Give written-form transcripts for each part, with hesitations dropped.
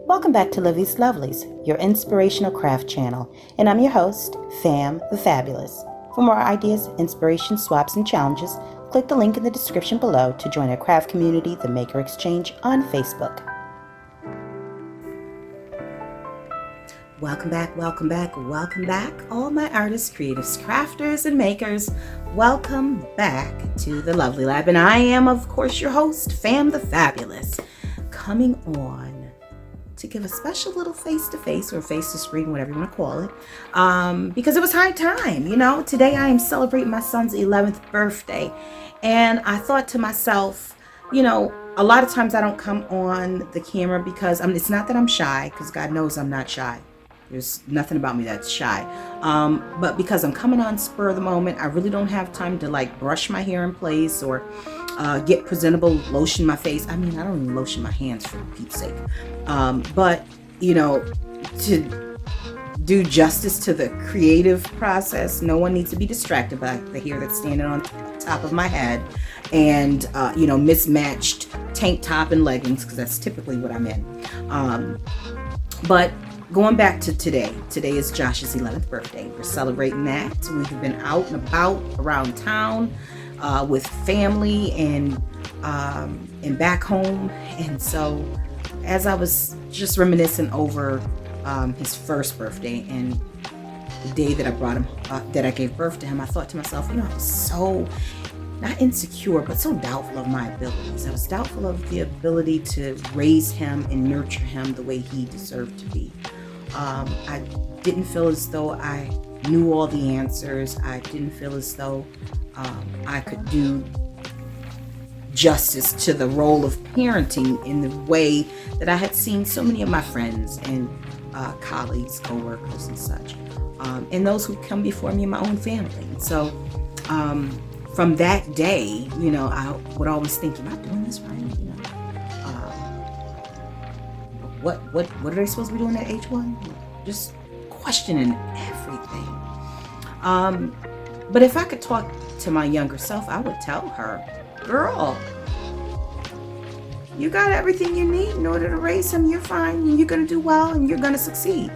Welcome back to Livie's Lovelies, your inspirational craft channel, and I'm your host, Fam the Fabulous. For more ideas, inspiration, swaps, and challenges, click the link in the description below to join our craft community, the Maker Exchange, on Facebook. Welcome back, welcome back, welcome back, all my artists, creatives, crafters, and makers. Welcome back to the Lovely Lab, and I am, of course, your host, Fam the Fabulous, coming on to give a special little face-to-face or face-to-screen, whatever you want to call it, because it was high time. Today I am celebrating my son's 11th birthday, and I thought to myself, a lot of times I don't come on the camera because it's not that I'm shy, because God knows I'm not shy. There's nothing about me that's shy, but because I'm coming on spur of the moment, I really don't have time to brush my hair in place or get presentable, lotion my face. I don't even lotion my hands, for Pete's sake. But to do justice to the creative process, no one needs to be distracted by the hair that's standing on top of my head and mismatched tank top and leggings, because that's typically what I'm in. But going back to today is Josh's 11th birthday. We're celebrating that. We've been out and about around town with family and back home. And so as I was just reminiscing over his first birthday and the day that I brought him, that I gave birth to him, I thought to myself, I was so, not insecure, but so doubtful of my abilities. I was doubtful of the ability to raise him and nurture him the way he deserved to be. I didn't feel as though I knew all the answers. I didn't feel as though I could do justice to the role of parenting in the way that I had seen so many of my friends and colleagues, co-workers and such, and those who come before me in my own family. And so from that day, I would always think, am I doing this right? What are they supposed to be doing at age 1? Just questioning everything. But if I could talk to my younger self, I would tell her, girl, you got everything you need in order to raise him. You're fine, and you're going to do well, and you're going to succeed.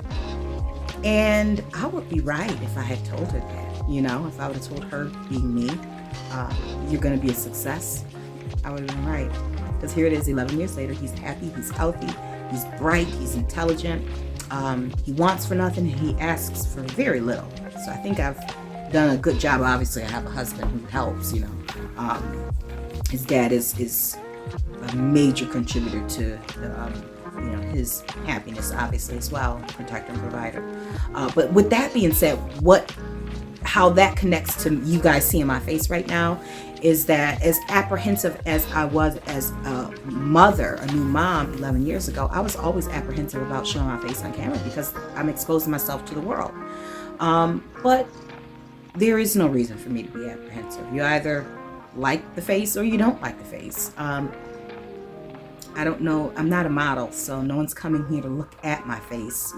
And I would be right if I had told her that. If I would have told her, being me, you're going to be a success, I would have been right. Because here it is, 11 years later, he's happy, he's healthy, he's bright, he's intelligent, he wants for nothing, and he asks for very little. So I think I've done a good job. Obviously, I have a husband who helps, his dad is a major contributor to his happiness, obviously, as well, protector and provider. But with that being said, how that connects to you guys seeing my face right now is that as apprehensive as I was as a mother, a new mom 11 years ago, I was always apprehensive about showing my face on camera because I'm exposing myself to the world. But there is no reason for me to be apprehensive. You either like the face or you don't like the face. I don't know. I'm not a model, so no one's coming here to look at my face.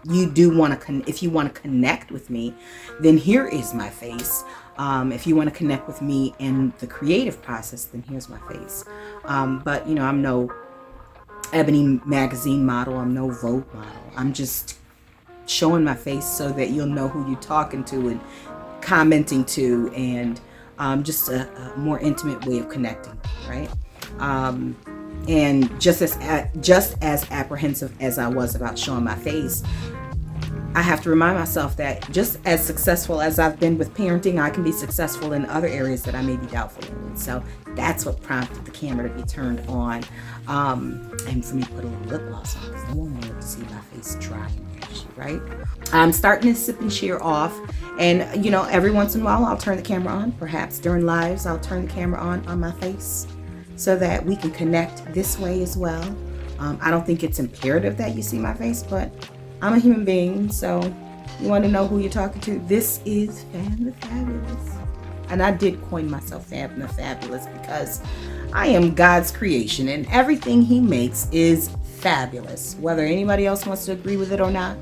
You do want to, if you want to connect with me, then here is my face. If you want to connect with me in the creative process, then here's my face. But I'm no Ebony magazine model. I'm no Vogue model. I'm just showing my face so that you'll know who you're talking to and commenting to, and just a more intimate way of connecting, right? And just as apprehensive as I was about showing my face, I have to remind myself that just as successful as I've been with parenting, I can be successful in other areas that I may be doubtful in. And so that's what prompted the camera to be turned on, and for me to put a little lip gloss on, because no one wanted to see my face dry and ashy, right? I'm starting to sip and shear off, and every once in a while I'll turn the camera on. Perhaps during lives I'll turn the camera on my face, so that we can connect this way as well. I don't think it's imperative that you see my face, but I'm a human being, so you want to know who you're talking to. This is Fam the Fabulous. And I did coin myself Fam the Fabulous because I am God's creation, and everything he makes is fabulous. Whether anybody else wants to agree with it or not,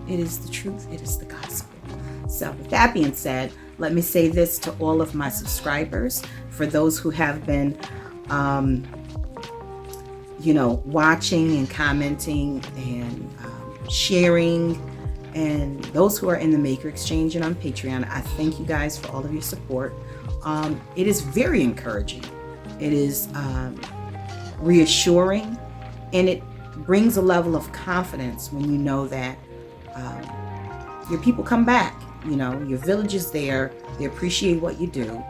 it is the truth, it is the gospel. So with that being said, let me say this to all of my subscribers. For those who have been watching and commenting and sharing. And those who are in the Maker Exchange and on Patreon, I thank you guys for all of your support. It is very encouraging. It is reassuring, and it brings a level of confidence when you know that your people come back. Your village is there. They appreciate what you do.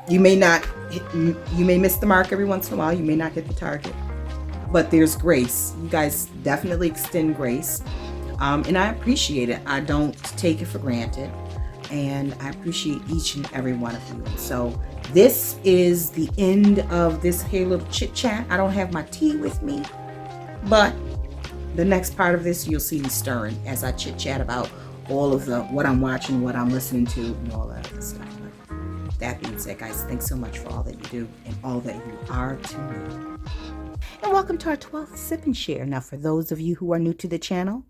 You may miss the mark every once in a while. You may not hit the target, but there's grace. You guys definitely extend grace. And I appreciate it. I don't take it for granted. And I appreciate each and every one of you. So this is the end of this here little chit chat. I don't have my tea with me, but the next part of this, you'll see me stirring as I chit chat about all of what I'm watching, what I'm listening to, and all that other stuff. But that being said, guys, thanks so much for all that you do and all that you are to me. And welcome to our 12th Sip and Share. Now, for those of you who are new to the channel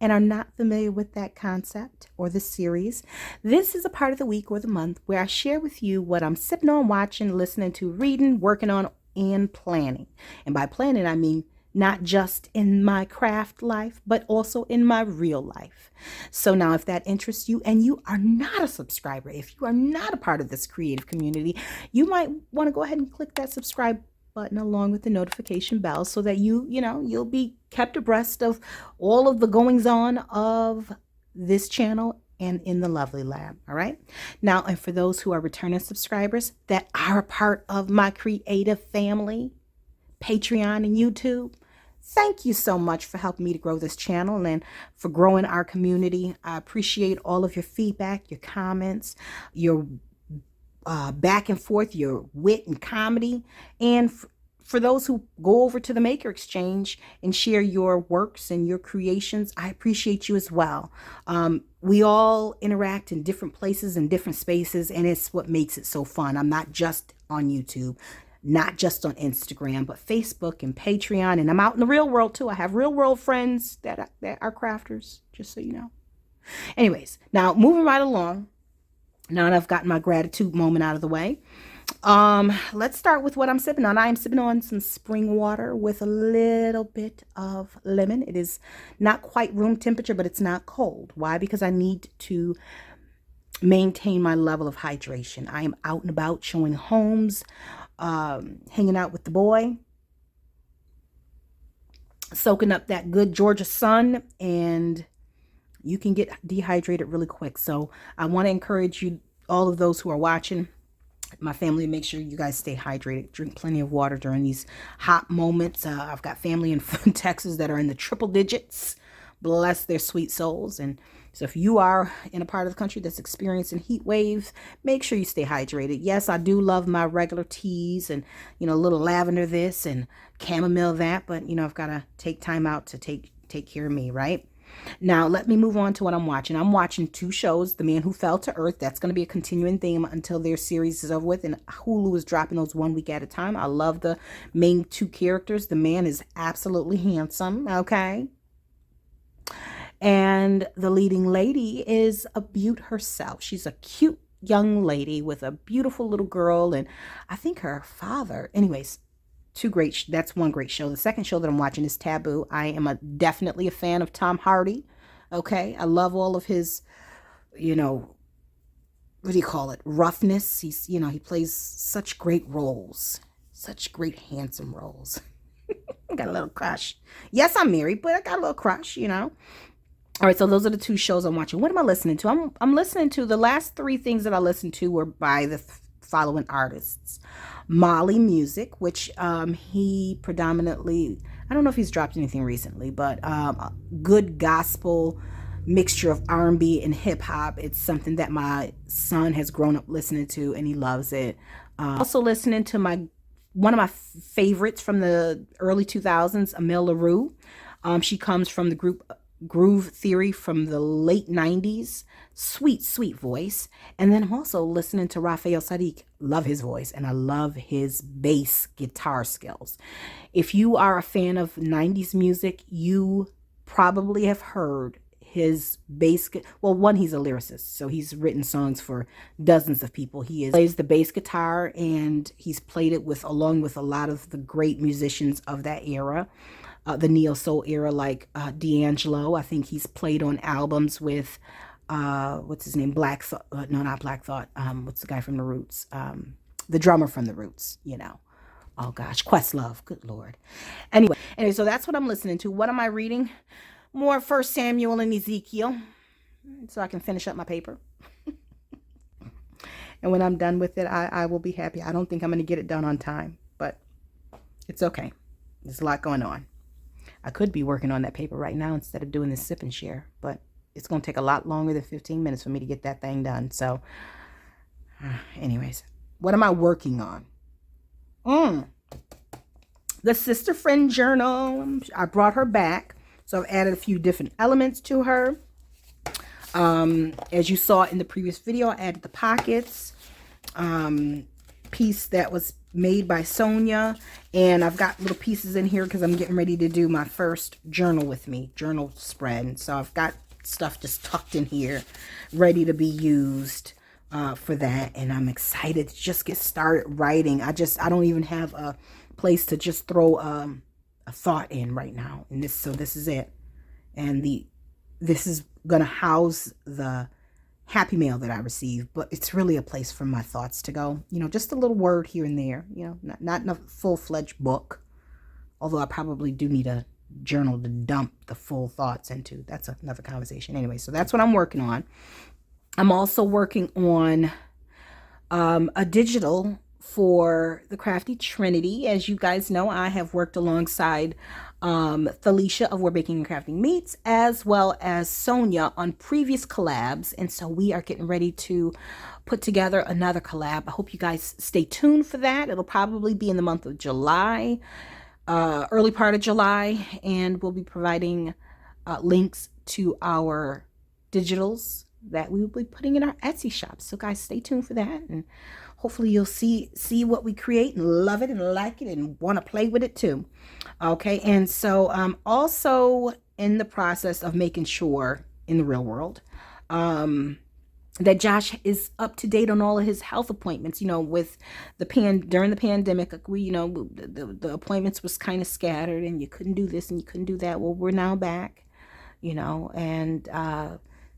and are not familiar with that concept or the series, this is a part of the week or the month where I share with you what I'm sipping on, watching, listening to, reading, working on, and planning. And by planning, I mean not just in my craft life, but also in my real life. So now if that interests you and you are not a subscriber, if you are not a part of this creative community, you might want to go ahead and click that subscribe button along with the notification bell so that you'll be kept abreast of all of the goings on of this channel and in the Lovely Lab. All right. Now, and for those who are returning subscribers that are a part of my creative family, Patreon and YouTube, thank you so much for helping me to grow this channel and for growing our community. I appreciate all of your feedback, your comments, your back and forth, your wit and comedy. And for those who go over to the Maker Exchange and share your works and your creations, I appreciate you as well. We all interact in different places and different spaces, and it's what makes it so fun. I'm not just on YouTube, not just on Instagram, but Facebook and Patreon, and I'm out in the real world too. I have real world friends that are crafters, just so you know. Anyways, now moving right along. Now that I've gotten my gratitude moment out of the way, let's start with what I'm sipping on. I am sipping on some spring water with a little bit of lemon. It is not quite room temperature, but it's not cold. Why? Because I need to maintain my level of hydration. I am out and about showing homes, hanging out with the boy, soaking up that good Georgia sun, and you can get dehydrated really quick. So I want to encourage you, all of those who are watching, my family, make sure you guys stay hydrated. Drink plenty of water during these hot moments. I've got family in Texas that are in the triple digits. Bless their sweet souls. And so if you are in a part of the country that's experiencing heat waves, make sure you stay hydrated. Yes, I do love my regular teas and, a little lavender this and chamomile that. But, I've got to take time out to take care of me, right? Now, let me move on to what I'm watching. I'm watching 2 shows. The Man Who Fell to Earth. That's going to be a continuing theme until their series is over with. And Hulu is dropping those 1 week at a time. I love the main 2 characters. The man is absolutely handsome. Okay. And the leading lady is a beaut herself. She's a cute young lady with a beautiful little girl. And I think her father, anyways, that's one great show. The second show that I'm watching is Taboo. I am definitely a fan of Tom Hardy. Okay. I love all of his, what do you call it? Roughness. He's, he plays such great roles, such great handsome roles. I got a little crush. Yes, I'm married, but I got a little crush, All right, so those are the 2 shows I'm watching. What am I listening to? I'm listening to, the last 3 things that I listened to were by the following artists. Molly Music, which he predominantly, I don't know if he's dropped anything recently, but good gospel mixture of R&B and hip hop. It's something that my son has grown up listening to and he loves it. Also listening to one of my favorites from the early 2000s, Amel LaRue. She comes from the group Groove Theory from the late 90s. Sweet, sweet voice. And then I'm also listening to Raphael Sadiq. Love his voice and I love his bass guitar skills. If you are a fan of 90s music, you probably have heard his bass, well, one, he's a lyricist, so he's written songs for dozens of people. Plays the bass guitar, and he's played it along with a lot of the great musicians of that era, the neo soul era, like D'Angelo. I think he's played on albums with what's his name, Black Thought, no, not Black Thought, what's the guy from the Roots, the drummer from the Roots, you know. Oh gosh, Questlove, good Lord. Anyway, so that's what I'm listening to. What am I reading? More First Samuel and Ezekiel, so I can finish up my paper. And when I'm done with it, I will be happy. I don't think I'm going to get it done on time, but it's okay. There's a lot going on. I could be working on that paper right now instead of doing this sip and share, but it's going to take a lot longer than 15 minutes for me to get that thing done. So anyways, what am I working on? The Sister Friend Journal. I brought her back, so I've added a few different elements to her. As you saw in the previous video, I added the pockets piece that was made by Sonia, and I've got little pieces in here because I'm getting ready to do my first journal with me, journal spread. So I've got stuff just tucked in here ready to be used for that, and I'm excited to just get started writing. I don't even have a place to just throw a thought in right now, and this is it. And this is gonna house the happy mail that I receive, but it's really a place for my thoughts to go, you know, just a little word here and there, you know, not in a full-fledged book, although I probably do need a journal to dump the full thoughts into. That's another conversation. Anyway, so that's what I'm working on. I'm also working on a digital for the Crafty Trinity. As you guys know, I have worked alongside Thalicia of Where Baking and Crafting Meets, as well as Sonia on previous collabs. And so we are getting ready to put together another collab. I hope you guys stay tuned for that. It'll probably be in the month of July, early part of July, and we'll be providing links to our digitals that we will be putting in our Etsy shop. So guys, stay tuned for that, and hopefully you'll see what we create and love it and like it and want to play with it too. Okay, and so I'm also in the process of making sure in the real world that Josh is up to date on all of his health appointments. You know, with during the pandemic, we, you know, the appointments was kind of scattered, and you couldn't do this and you couldn't do that. Well, we're now back, you know, and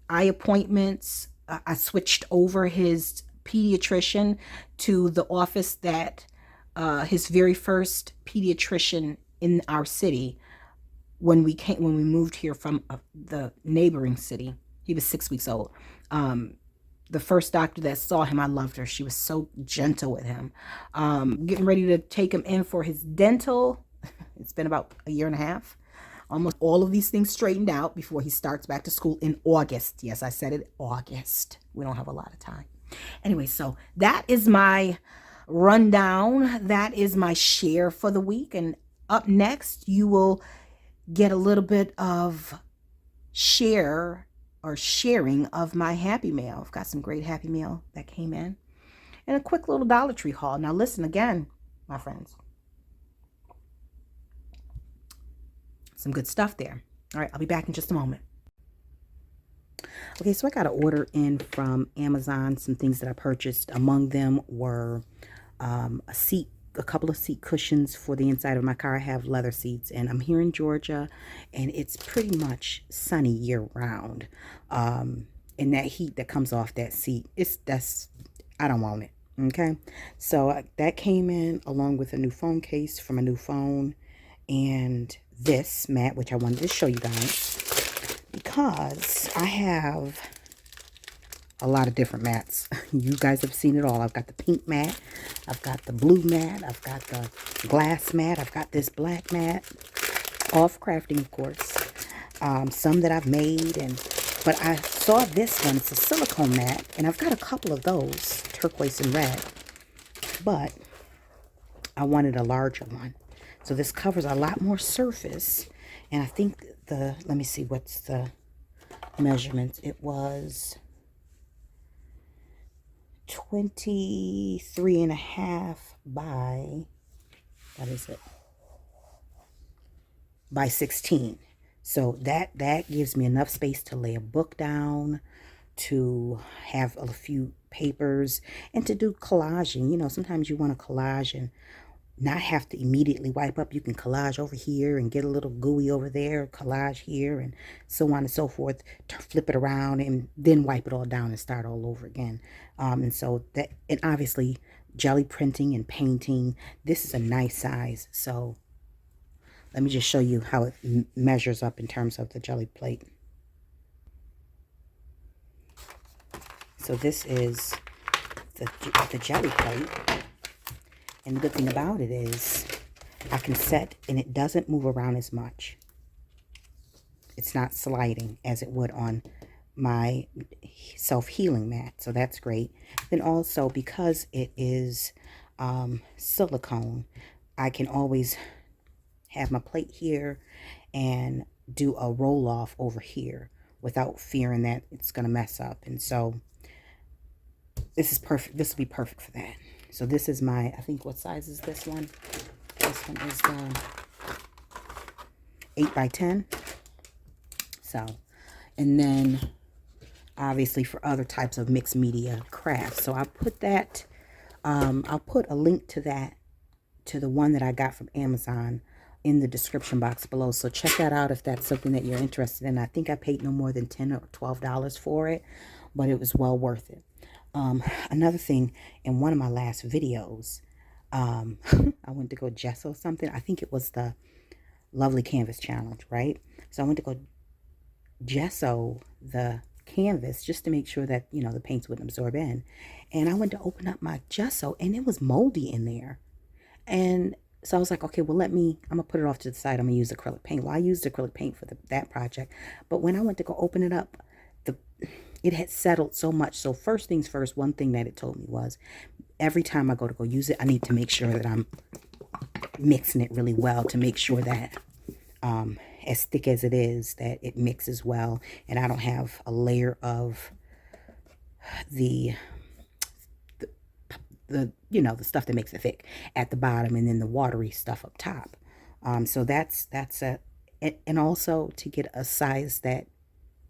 eye appointments. I switched over his pediatrician to the office that his very first pediatrician in our city, when we moved here from the neighboring city. He was 6 weeks old. The first doctor that saw him, I loved her. She was so gentle with him. Getting ready to take him in for his dental. It's been about a year and a half. Almost all of these things straightened out before he starts back to school in August. Yes, I said it, August. We don't have a lot of time. Anyway, so that is my rundown. That is my share for the week. And up next, you will get a little bit of sharing of my Happy Mail. I've got some great Happy Mail that came in. And a quick little Dollar Tree haul. Now listen again, my friends. Some good stuff there. All right, I'll be back in just a moment. Okay, so I got an order in from Amazon, some things that I purchased. Among them were a couple of seat cushions for the inside of my car. I have leather seats, and I'm here in Georgia, and it's pretty much sunny year round. And that heat that comes off that seat, I don't want it. Okay, so that came in along with a new phone case for my new phone, and this mat, which I wanted to show you guys because I have a lot of different mats. You guys have seen it all. I've got the pink mat, I've got the blue mat, I've got the glass mat, I've got this black mat, off crafting, of course. Some that I've made, but I saw this one. It's a silicone mat, and I've got a couple of those, turquoise and red, but I wanted a larger one. So this covers a lot more surface, and I think let me see, what's the measurements? It was 23.5 by, what is it? By 16. So that gives me enough space to lay a book down, to have a few papers, and to do collaging. You know, sometimes you want to collage and not have to immediately wipe up. You can collage over here and get a little gooey over there, collage here, and so on and so forth, to flip it around and then wipe it all down and start all over again. And so that, and obviously jelly printing and painting, this is a nice size. So let me just show you how it measures up in terms of the jelly plate. So this is the jelly plate. And the good thing about it is I can set, and it doesn't move around as much. It's not sliding as it would on my self-healing mat. So that's great. Then also, because it is silicone, I can always have my plate here and do a roll off over here without fearing that it's going to mess up. And so this is perfect. This will be perfect for that. So this is my, I think, what size is this one? This one is 8 by 10. So, and then obviously for other types of mixed media crafts. So I'll put that, I'll put a link to that, to the one that I got from Amazon, in the description box below. So check that out if that's something that you're interested in. I think I paid no more than $10 or $12 for it, but it was well worth it. Another thing, in one of my last videos, I went to go gesso something. I think it was the Lovely Canvas Challenge, right? So I went to go gesso the canvas just to make sure that, you know, the paints wouldn't absorb in. And I went to open up my gesso and it was moldy in there. And so I was like, okay, well, I'm going to put it off to the side. I'm going to use acrylic paint. Well, I used acrylic paint for that project. But when I went to go open it up, it had settled so much. So first things first, one thing that it told me was, every time I go to use it, I need to make sure that I'm mixing it really well to make sure that as thick as it is, that it mixes well, and I don't have a layer of the you know, the stuff that makes it thick at the bottom and then the watery stuff up top. So that's and also to get a size that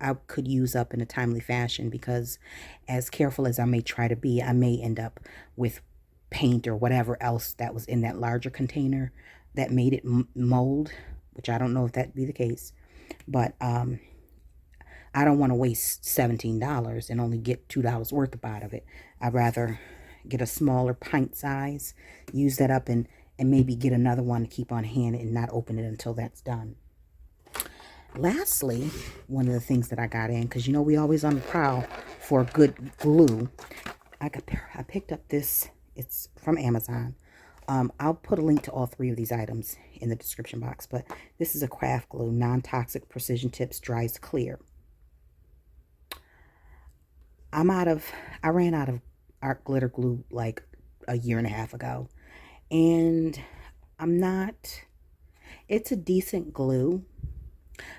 I could use up in a timely fashion, because as careful as I may try to be, I may end up with paint or whatever else that was in that larger container that made it mold, which I don't know if that'd be the case. But I don't want to waste $17 and only get $2 worth out of it. I'd rather get a smaller pint size, use that up, and maybe get another one to keep on hand and not open it until that's done. Lastly, one of the things that I got in, because you know we always on the prowl for good glue, I picked up this. It's from Amazon. I'll put a link to all three of these items in the description box, but this is a craft glue, non-toxic, precision tips, dries clear. I ran out of art glitter glue like a year and a half ago, and it's a decent glue.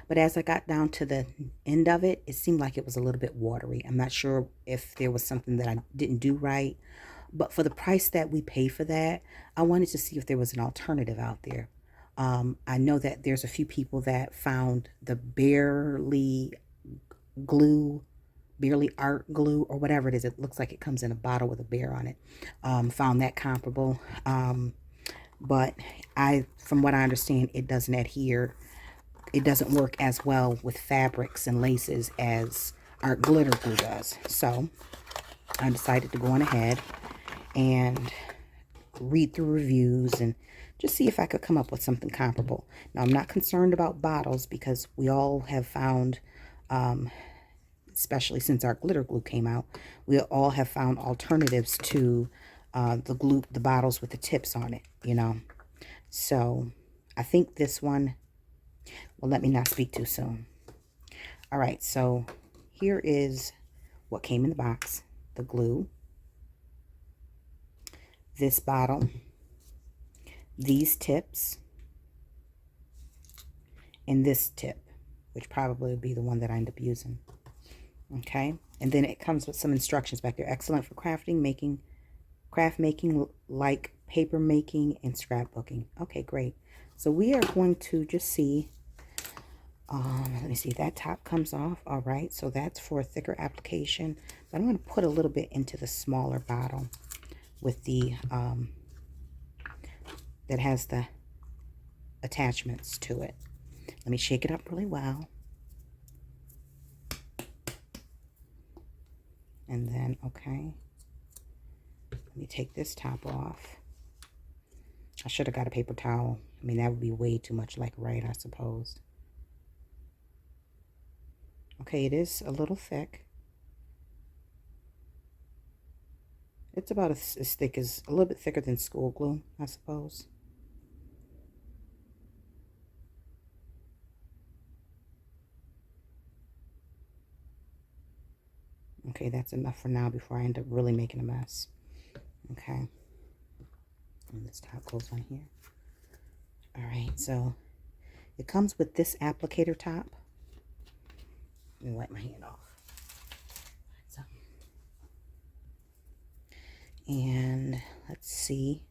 But as I got down to the end of it, it seemed like it was a little bit watery. I'm not sure if there was something that I didn't do right. But for the price that we pay for that, I wanted to see if there was an alternative out there. I know that there's a few people that found the Barely Art Glue, or whatever it is. It looks like it comes in a bottle with a bear on it. Found that comparable. But from what I understand, it doesn't adhere. It doesn't work as well with fabrics and laces as art glitter glue does. So I decided to go on ahead and read through reviews and just see if I could come up with something comparable. Now, I'm not concerned about bottles, because we all have found, especially since our glitter glue came out, we all have found alternatives to the bottles with the tips on it, you know. So I think this one, well, let me not speak too soon. All right, so here is what came in the box: the glue, this bottle, these tips, and this tip, which probably would be the one that I end up using. Okay, and then it comes with some instructions back there. Excellent for craft making, like paper making and scrapbooking. Okay, great. So we are going to just see Let me see, that top comes off. All right, so that's for a thicker application. But I'm going to put a little bit into the smaller bottle with the, that has the attachments to it. Let me shake it up really well. And then, okay, let me take this top off. I should have got a paper towel. I mean, that would be way too much like right, I suppose. Okay, it is a little thick. It's about as thick as, a little bit thicker than school glue, I suppose. Okay, that's enough for now before I end up really making a mess. Okay. And this top goes on here. All right, so it comes with this applicator top. Let me wipe my hand off. So, and let's see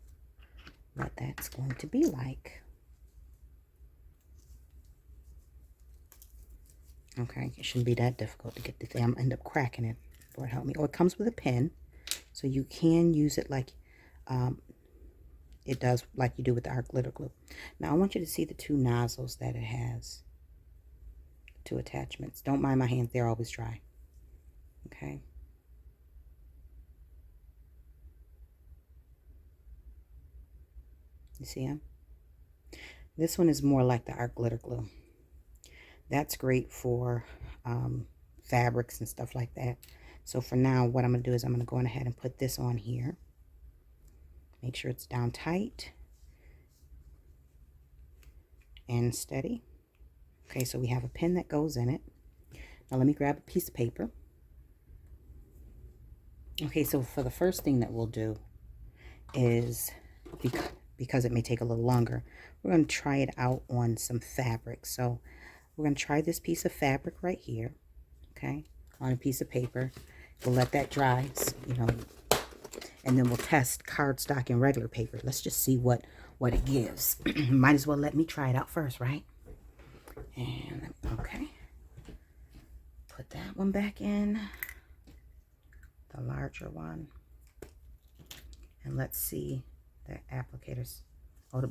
what that's going to be like. Okay, it shouldn't be that difficult to get the thing. I'm gonna end up cracking it. Lord help me. Oh, it comes with a pen, so you can use it like it does, like you do with the art glitter glue. Now I want you to see the two nozzles that it has. Two attachments. Don't mind my hands; they're always dry. Okay. You see them? This one is more like the art glitter glue. That's great for fabrics and stuff like that. So for now, what I'm going to do is I'm going to go ahead and put this on here. Make sure it's down tight and steady. Okay, so we have a pin that goes in it. Now let me grab a piece of paper. Okay, so for the first thing that we'll do is, because it may take a little longer, we're going to try it out on some fabric. So we're going to try this piece of fabric right here, okay, on a piece of paper. We'll let that dry, you know, and then we'll test cardstock and regular paper. Let's just see what it gives. Might as well let me try it out first, right? And, okay. Put that one back in, the larger one. And let's see the applicators. Oh,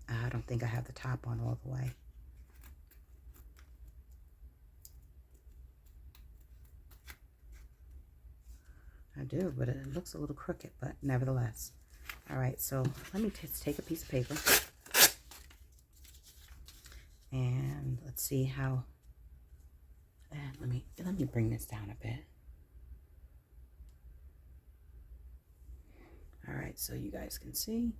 I don't think I have the top on all the way. I do, but it looks a little crooked, but nevertheless. All right, so let me just take a piece of paper. And let's see how, let me bring this down a bit. All right, so you guys can see.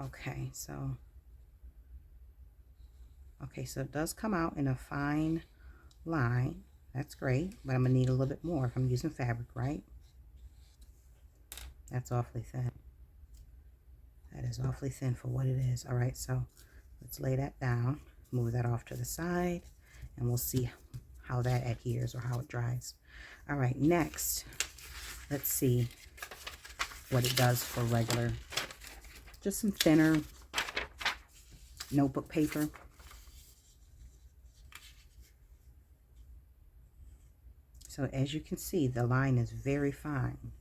Okay, so it does come out in a fine line. That's great, but I'm gonna need a little bit more if I'm using fabric, right? That's awfully thin. That is awfully thin for what it is. All right, so let's lay that down, move that off to the side, and we'll see how that adheres or how it dries. All right, next, let's see what it does for regular, just some thinner notebook paper. So as you can see, the line is very fine,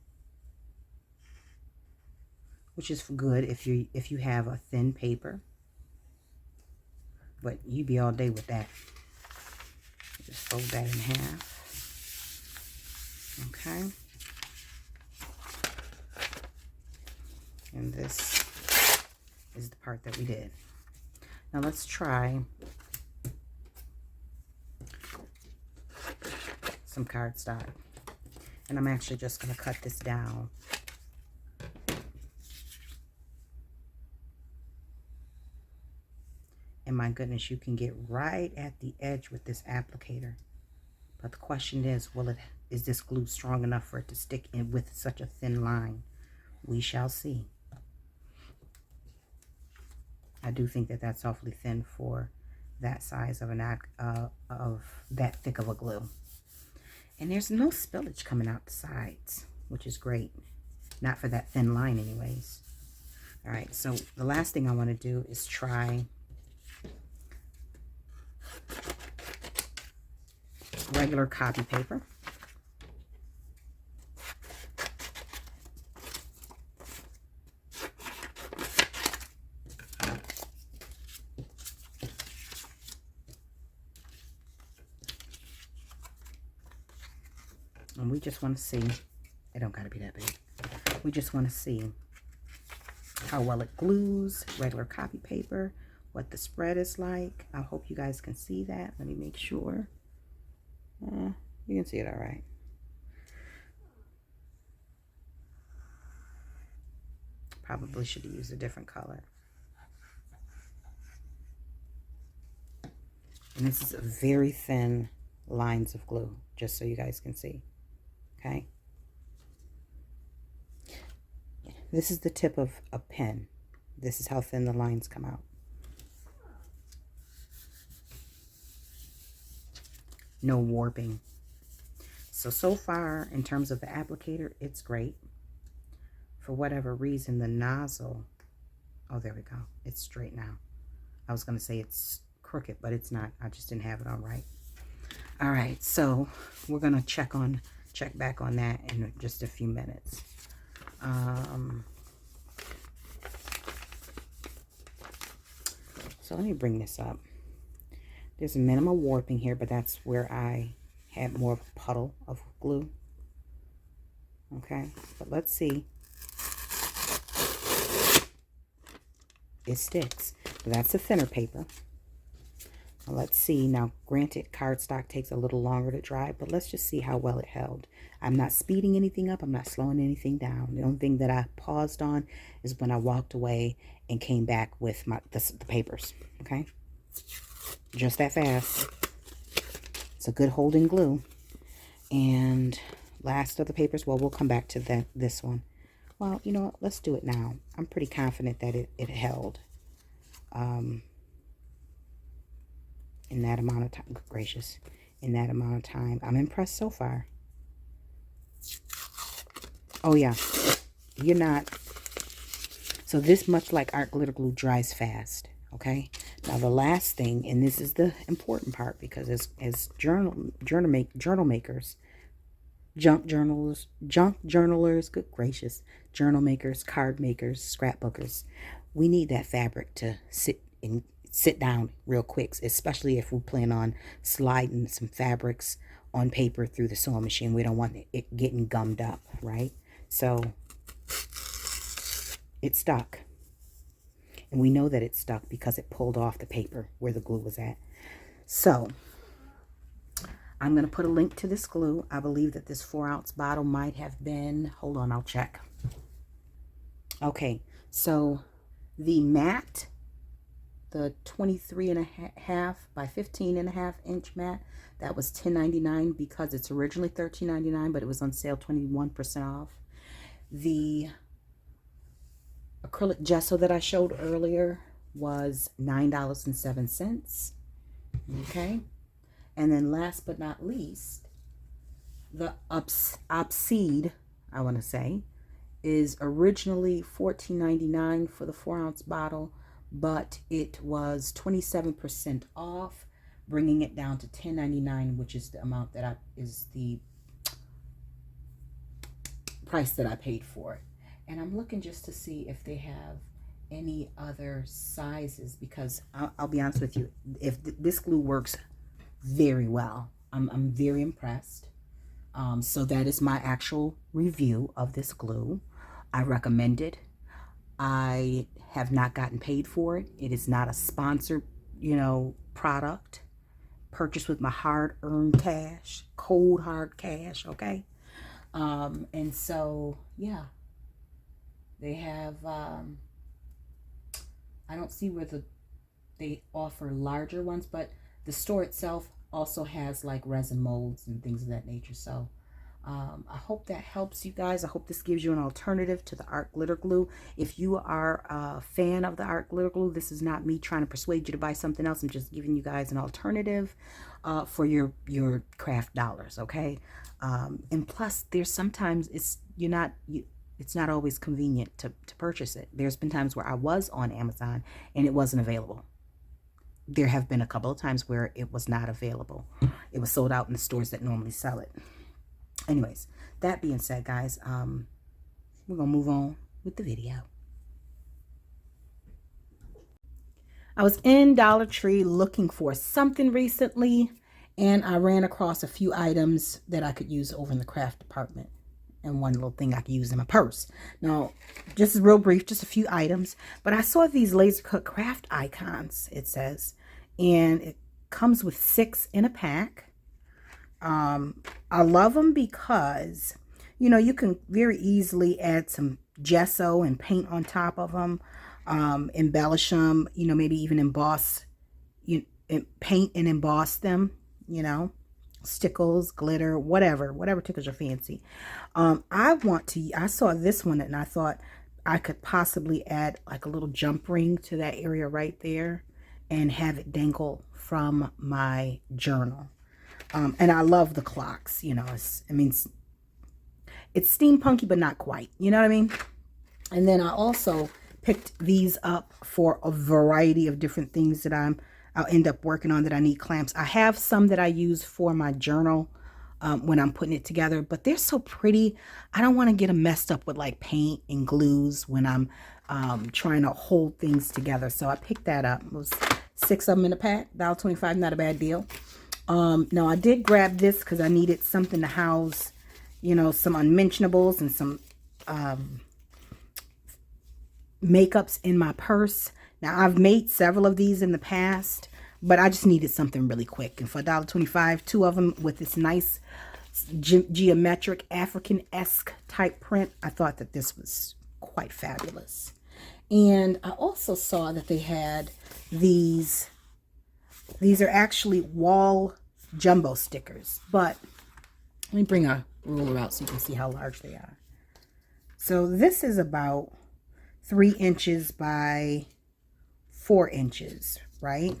which is good if you have a thin paper. But you be all day with that. Just fold that in half. Okay. And this is the part that we did. Now let's try some cardstock. And I'm actually just going to cut this down. And my goodness, you can get right at the edge with this applicator. But the question is is this glue strong enough for it to stick in with such a thin line? We shall see. I do think that that's awfully thin for that size of of that thick of a glue. And there's no spillage coming out the sides, which is great. Not for that thin line anyways. All right, so the last thing I want to do is try regular copy paper. And we just want to see, it don't gotta be that big. We just want to see how well it glues, regular copy paper, what the spread is like. I hope you guys can see that. Let me make sure. You can see it all right. Probably should have used a different color. And this is a very thin lines of glue, just so you guys can see. Okay. This is the tip of a pen. This is how thin the lines come out. No warping. So far, in terms of the applicator, it's great. For whatever reason, the nozzle, oh, there we go. It's straight now. I was going to say it's crooked, but it's not. I just didn't have it on right. All right, so we're going to check back on that in just a few minutes. So let me bring this up. There's a minimal warping here, but that's where I had more of a puddle of glue. Okay, but let's see. It sticks. That's a thinner paper. Now let's see. Now, granted, cardstock takes a little longer to dry, but let's just see how well it held. I'm not speeding anything up. I'm not slowing anything down. The only thing that I paused on is when I walked away and came back with the papers. Okay, just that fast. It's a good holding glue. And last of the papers, well, we'll come back to this one. Well, you know what? Let's do it now. I'm pretty confident that it held. In that amount of time. Good gracious. In that amount of time. I'm impressed so far. Oh, yeah. You're not. So this, much like art glitter glue, dries fast. Okay? Now, the last thing, and this is the important part, because as journal makers, junk journalers, good gracious, journal makers, card makers, scrapbookers, we need that fabric to sit down real quick, especially if we plan on sliding some fabrics on paper through the sewing machine. We don't want it getting gummed up, right? So it stuck. And we know that it stuck because it pulled off the paper where the glue was at. So I'm going to put a link to this glue. I believe that this 4-ounce bottle might have been, hold on, I'll check. Okay, so the mat, the 23.5 by 15.5 inch mat, that was $10.99 because it's originally $13.99, but it was on sale 21% off. The acrylic gesso that I showed earlier was $9.07. Okay, and then last but not least, the Obseed, I want to say, is originally $14.99 for the 4-ounce bottle, but it was 27% off, bringing it down to $10.99, which is the amount that is the price that I paid for it. And I'm looking just to see if they have any other sizes, because I'll be honest with you, if this glue works very well. I'm very impressed. So that is my actual review of this glue. I recommend it. I have not gotten paid for it. It is not a sponsored, product. Purchased with my hard-earned cash, cold hard cash, okay? And so, yeah. They have, I don't see where they offer larger ones, but the store itself also has like resin molds and things of that nature. So I hope that helps you guys. I hope this gives you an alternative to the art glitter glue. If you are a fan of the art glitter glue, this is not me trying to persuade you to buy something else. I'm just giving you guys an alternative for your craft dollars, okay? And plus, there's sometimes it's not always convenient to purchase it. There's been times where I was on Amazon and it wasn't available. there have been a couple of times where it was not available. It was sold out in the stores that normally sell it. Anyways, that being said, guys, we're gonna move on with the video. I was in Dollar Tree looking for something recently, and I ran across a few items that I could use over in the craft department, and one little thing I could use in my purse. Now, just real brief, just a few items, but I saw these laser cut craft icons, it says, and it comes with 6 in a pack. I love them because, you know, you can very easily add some gesso and paint on top of them, embellish them, you know, maybe even emboss, paint and emboss them, you know, stickles, glitter, whatever tickles your fancy. I saw this one and I thought I could possibly add like a little jump ring to that area right there and have it dangle from my journal. And I love the clocks, you know, it's steampunky, but not quite, you know what I mean? And then I also picked these up for a variety of different things that I'll end up working on that I need clamps. I have some that I use for my journal when I'm putting it together, but they're so pretty. I don't want to get them messed up with like paint and glues when I'm trying to hold things together. So I picked that up. It was 6 of them in a pack, $1.25, not a bad deal. Now I did grab this because I needed something to house, you know, some unmentionables and some makeups in my purse. Now I've made several of these in the past, but I just needed something really quick. And for $1.25, 2 of them with this nice geometric African-esque type print, I thought that this was quite fabulous. And I also saw that they had these are actually wall jumbo stickers, but let me bring a ruler out so you can see how large they are. So this is about 3 inches by 4 inches, right?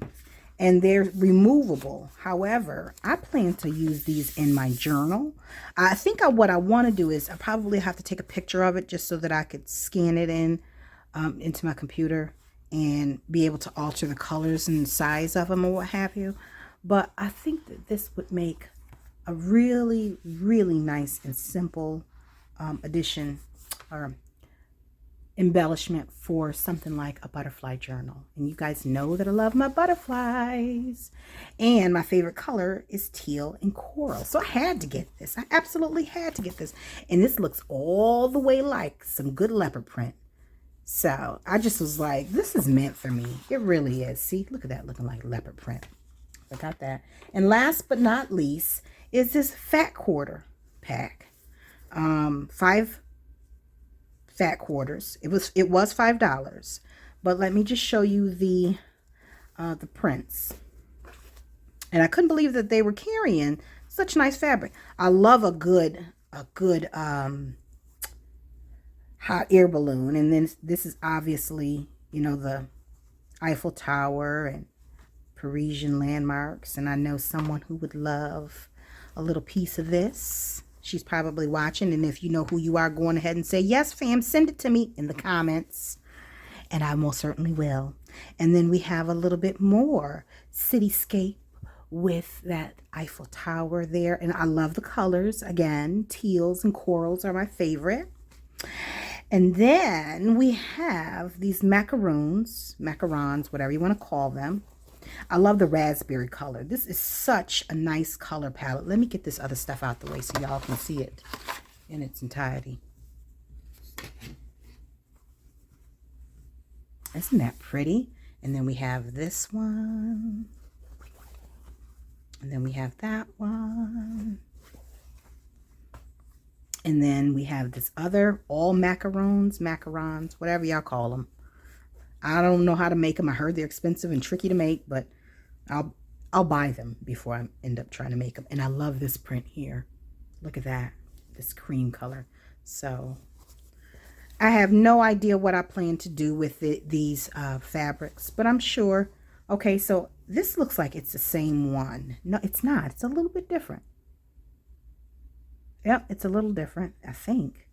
And they're removable. However, I plan to use these in my journal. I think what I want to do is I probably have to take a picture of it just so that I could scan it in into my computer and be able to alter the colors and size of them or what have you. But I think that this would make a really, really nice and simple addition or embellishment for something like a butterfly journal. And you guys know that I love my butterflies. And my favorite color is teal and coral. So I had to get this. I absolutely had to get this. And this looks all the way like some good leopard print. So I just was like, this is meant for me. It really is. See, look at that looking like leopard print. I got that. And last but not least is this fat quarter pack. 5 fat quarters. It was $5. But let me just show you the prints. And I couldn't believe that they were carrying such nice fabric. I love a good hot air balloon. And then this is obviously, you know, the Eiffel Tower and Parisian landmarks. And I know someone who would love a little piece of this. She's probably watching. And if you know who you are, go on ahead and say, yes, fam, send it to me in the comments. And I most certainly will. And then we have a little bit more cityscape with that Eiffel Tower there. And I love the colors. Again, teals and corals are my favorite. And then we have these macarons, whatever you want to call them. I love the raspberry color. This is such a nice color palette. Let me get this other stuff out the way so y'all can see it in its entirety. Isn't that pretty? And then we have this one. And then we have that one. And then we have this other, all macarons, whatever y'all call them. I don't know how to make them. I heard they're expensive and tricky to make, but I'll buy them before I end up trying to make them. And I love this print here. Look at that, this cream color. So I have no idea what I plan to do with these fabrics, but I'm sure. Okay, so this looks like it's the same one. No, it's not. It's a little bit different. Yep, it's a little different, I think.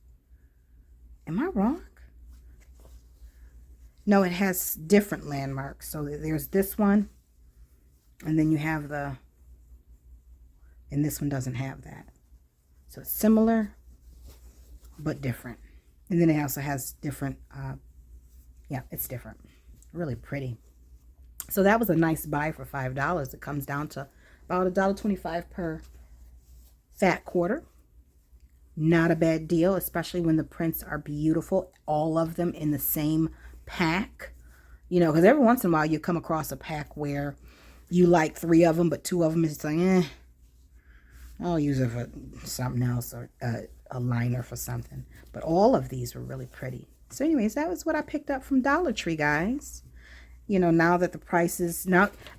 Am I wrong? No, it has different landmarks. So there's this one, And then you have and this one doesn't have that. So it's similar, but different. And then it also has different, yeah, it's different. Really pretty. So that was a nice buy for $5. It comes down to about $1.25 per fat quarter. Not a bad deal, especially when the prints are beautiful. All of them in the same pack. You know, because every once in a while you come across a pack where you like 3 of them, but 2 of them is like, I'll use it for something else, or a liner for something. But all of these were really pretty. So anyways, that was what I picked up from Dollar Tree, guys. You know, now that the prices,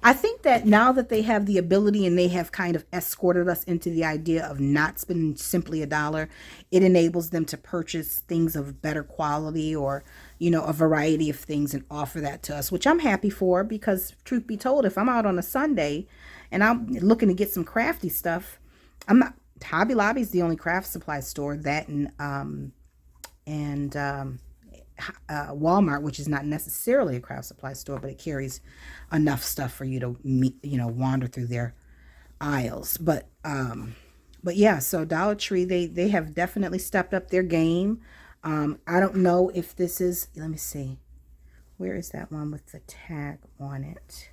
I think that now that they have the ability and they have kind of escorted us into the idea of not spending simply $1, it enables them to purchase things of better quality, or, you know, a variety of things, and offer that to us, which I'm happy for, because truth be told, if I'm out on a Sunday and I'm looking to get some crafty stuff, I'm not, Hobby Lobby's the only craft supply store, that and Walmart, which is not necessarily a craft supply store, but it carries enough stuff for you to wander through their aisles. But yeah, so Dollar Tree, they have definitely stepped up their game. I don't know if this is, let me see, where is that one with the tag on it?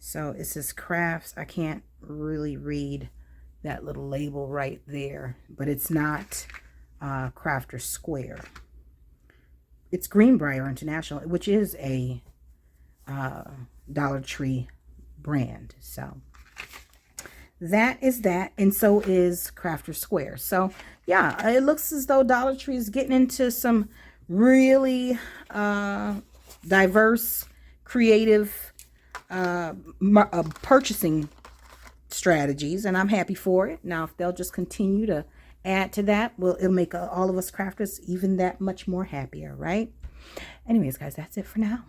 So it says crafts. I can't really read that little label right there, but it's not Crafter Square. It's Greenbrier International, which is a Dollar Tree brand. So that is that, and so is Crafter Square. So yeah, it looks as though Dollar Tree is getting into some really diverse, creative purchasing strategies, and I'm happy for it. Now, if they'll just continue to add to that, well, it'll make all of us crafters even that much more happier, right? Anyways, guys, that's it for now.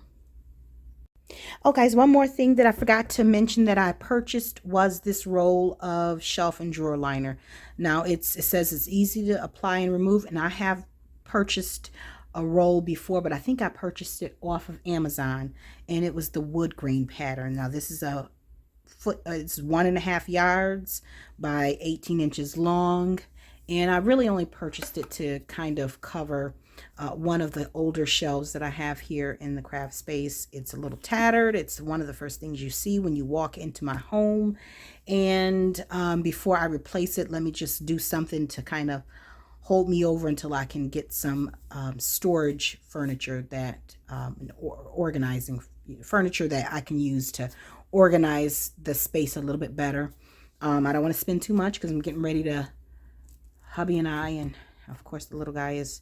Oh, guys, one more thing that I forgot to mention that I purchased was this roll of shelf and drawer liner. Now, it says it's easy to apply and remove, and I have purchased a roll before, but I think I purchased it off of Amazon, and it was the wood grain pattern. Now, this is a it's 1.5 yards by 18 inches long, and I really only purchased it to kind of cover one of the older shelves that I have here in the craft space. It's a little tattered. It's one of the first things you see when you walk into my home, and before I replace it, let me just do something to kind of hold me over until I can get some storage furniture that organizing furniture that I can use to organize the space a little bit better. I don't want to spend too much because I'm getting ready to, hubby and I, and of course the little guy, is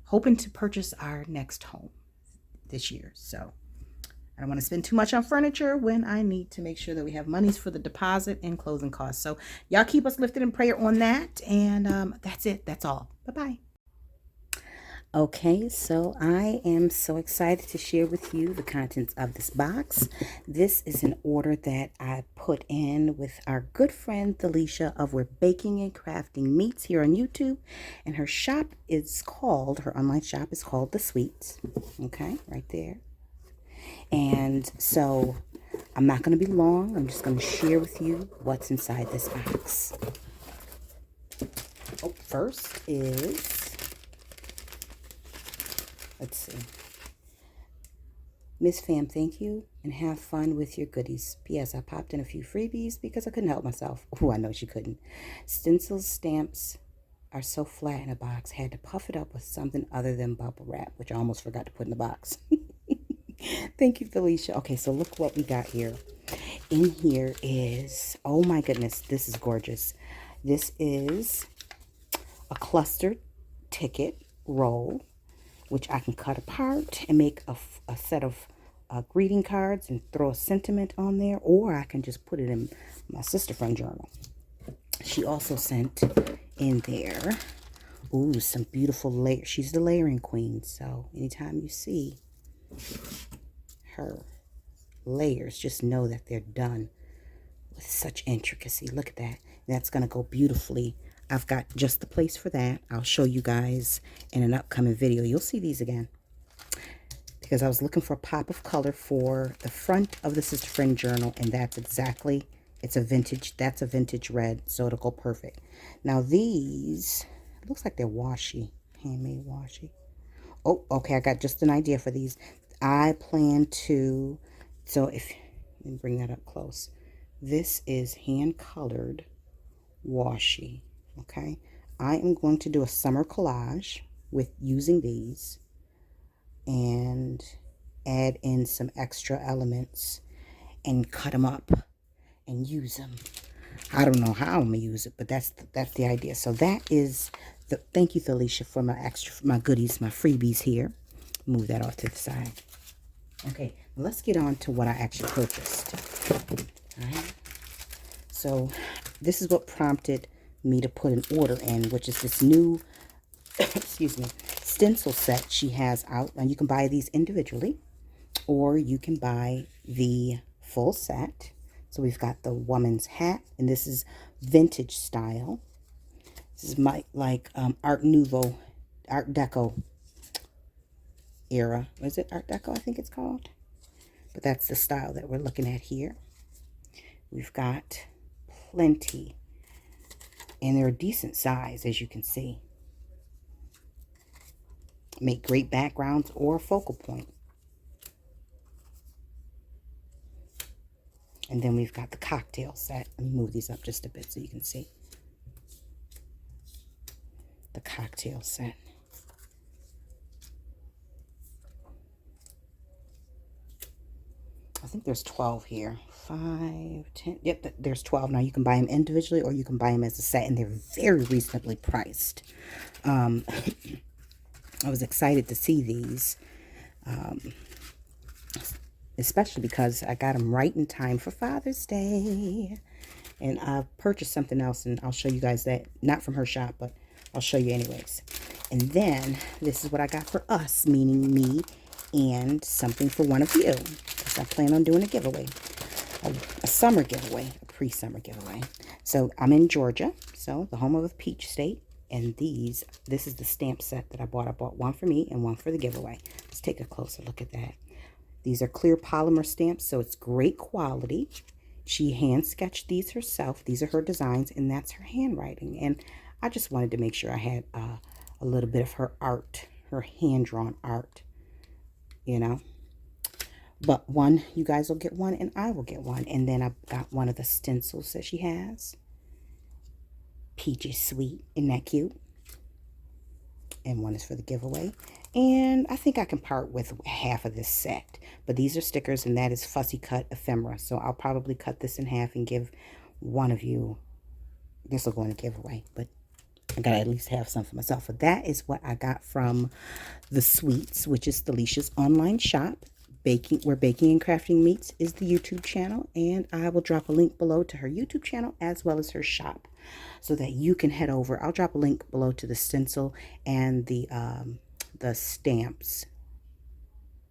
hoping to purchase our next home this year. So I don't want to spend too much on furniture when I need to make sure that we have monies for the deposit and closing costs. So y'all keep us lifted in prayer on that. And that's it. That's all. Bye-bye. Okay, so I am so excited to share with you the contents of this box. This is an order that I put in with our good friend Alicia of Where Baking and Crafting Meets here on YouTube. And her shop is called, her online shop is called The Sweets. Okay, right there. And so I'm not going to be long. I'm just going to share with you what's inside this box. Oh, first is, let's see. Miss Fam, thank you, and have fun with your goodies. P.S. I popped in a few freebies because I couldn't help myself. Oh, I know she couldn't. Stencil stamps are so flat in a box. Had to puff it up with something other than bubble wrap, which I almost forgot to put in the box. Thank you, Felicia. Okay, so look what we got here. In here is, oh my goodness, this is gorgeous. This is a clustered ticket roll, which I can cut apart and make a set of greeting cards and throw a sentiment on there, or I can just put it in my sister friend journal. She also sent in there, ooh, some beautiful layers. She's the layering queen, so anytime you see her layers, just know that they're done with such intricacy. Look at that. That's going to go beautifully. I've got just the place for that. I'll show you guys in an upcoming video. You'll see these again. because I was looking for a pop of color for the front of the Sister Friend journal, and that's exactly, that's a vintage red, so it'll go perfect. Now these, it looks like they're washi, handmade washi. Oh, okay, I got just an idea for these. I plan to, so if, let me bring that up close. This is hand colored washi, okay? I am going to do a summer collage with using these and add in some extra elements and cut them up and use them. I don't know how I'm gonna use it, but that's the idea. So that is the, thank you, Felicia, for my goodies, my freebies here. Move that off to the side. Okay, let's get on to what I actually purchased. All right. So this is what prompted me to put an order in, which is this new excuse me, stencil set she has out. Now you can buy these individually, or you can buy the full set. So we've got the woman's hat, and this is vintage style. This is my Art Nouveau, Art Deco era. Is it Art Deco? I think it's called. But that's the style that we're looking at here. We've got plenty, and they're a decent size, as you can see. Make great backgrounds or a focal point. And then we've got the cocktail set. Let me move these up just a bit so you can see. The cocktail set. I think there's 12 here. 5, 10. Yep, there's 12. Now you can buy them individually or you can buy them as a set, and they're very reasonably priced. I was excited to see these, especially because I got them right in time for Father's Day. And I purchased something else, and I'll show you guys that. Not from her shop, but I'll show you anyways. And then this is what I got for us, meaning me, and something for one of you, because I plan on doing a giveaway, a summer giveaway, a pre-summer giveaway. So I'm in Georgia, so the home of the Peach State. And this is the stamp set that I bought. I bought one for me and one for the giveaway. Let's take a closer look at that. These are clear polymer stamps, so it's great quality. She hand sketched these herself. These are her designs, and that's her handwriting. And I just wanted to make sure I had a little bit of her art, her hand-drawn art, you know. But one, you guys will get one, and I will get one. And then I've got one of the stencils that she has. Peachy Sweet, isn't that cute? And one is for the giveaway. And I think I can part with half of this set. But these are stickers, and that is Fussy Cut Ephemera. So I'll probably cut this in half and give one of you. This will go in a giveaway, but I got to at least have some for myself. But that is what I got from The Sweets, which is Delicia's online shop. Where Baking and Crafting Meets is the YouTube channel, and I will drop a link below to her YouTube channel as well as her shop, so that you can head over. I'll drop a link below to the stencil and the stamps,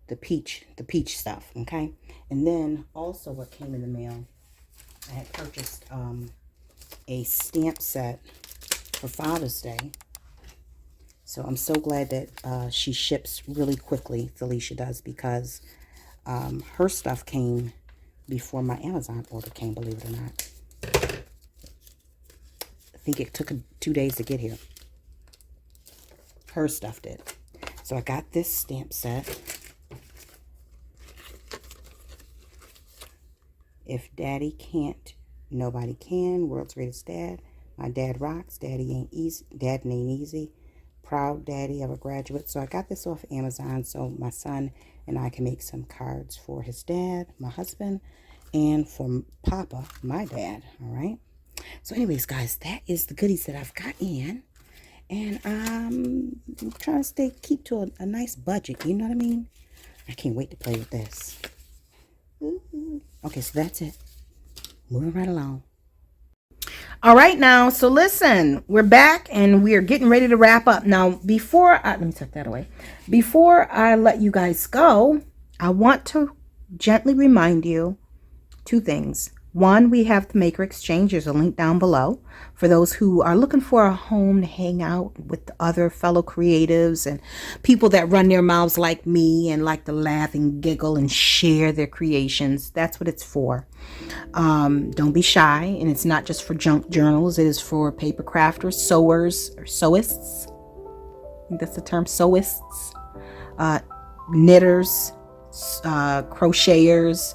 the peach stuff. Okay, and then also what came in the mail, I had purchased a stamp set for Father's Day. So I'm so glad that she ships really quickly, Felicia does, because her stuff came before my Amazon order came, believe it or not. I think it took 2 days to get here. Her stuff did. So I got this stamp set. If Daddy can't, nobody can. World's Greatest Dad. My dad rocks. Daddy ain't easy. Dad ain't easy. Proud daddy of a graduate. So I got this off Amazon so my son and I can make some cards for his dad, my husband, and for Papa, my dad. All right. So anyways, guys, that is the goodies that I've got in. And I'm trying to keep to a nice budget. You know what I mean? I can't wait to play with this. Okay, so that's it. Moving right along. All right, now, so listen, we're back and we're getting ready to wrap up. Now, let me tuck that away. Before I let you guys go, I want to gently remind you two things. One, we have the Maker Exchange. There's a link down below for those who are looking for a home to hang out with other fellow creatives and people that run their mouths like me and like to laugh and giggle and share their creations. That's what it's for. Don't be shy, and it's not just for junk journals. It is for paper crafters, sewers, or sewists. I think that's the term, sewists, knitters, crocheters,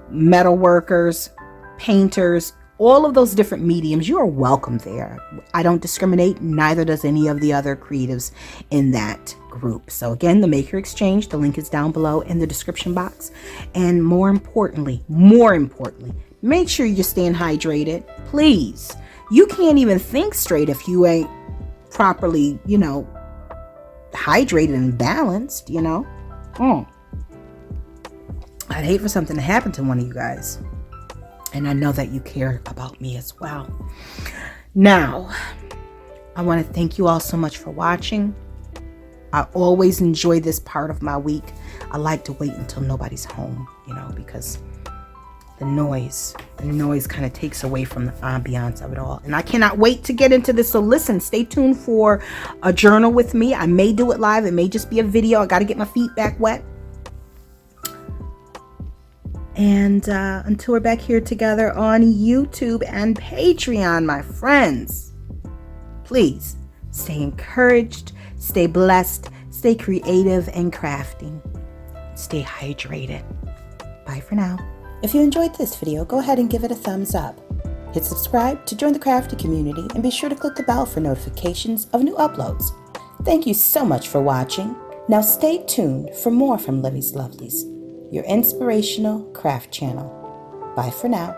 metal workers, painters, all of those different mediums. You are welcome there. I don't discriminate, neither does any of the other creatives in that group. So again, the Maker Exchange, the link is down below in the description box. And more importantly, make sure you're staying hydrated, please. You can't even think straight if you ain't properly, hydrated and balanced, I'd hate for something to happen to one of you guys. And I know that you care about me as well. Now, I want to thank you all so much for watching. I always enjoy this part of my week. I like to wait until nobody's home, because the noise kind of takes away from the ambiance of it all. And I cannot wait to get into this. So listen, stay tuned for a journal with me. I may do it live. It may just be a video. I got to get my feet back wet. And until we're back here together on YouTube and Patreon, my friends, please stay encouraged, stay blessed, stay creative and crafting. Stay hydrated. Bye for now. If you enjoyed this video, go ahead and give it a thumbs up. Hit subscribe to join the crafty community, and be sure to click the bell for notifications of new uploads. Thank you so much for watching. Now stay tuned for more from Livie's Lovelies, your inspirational craft channel. Bye for now.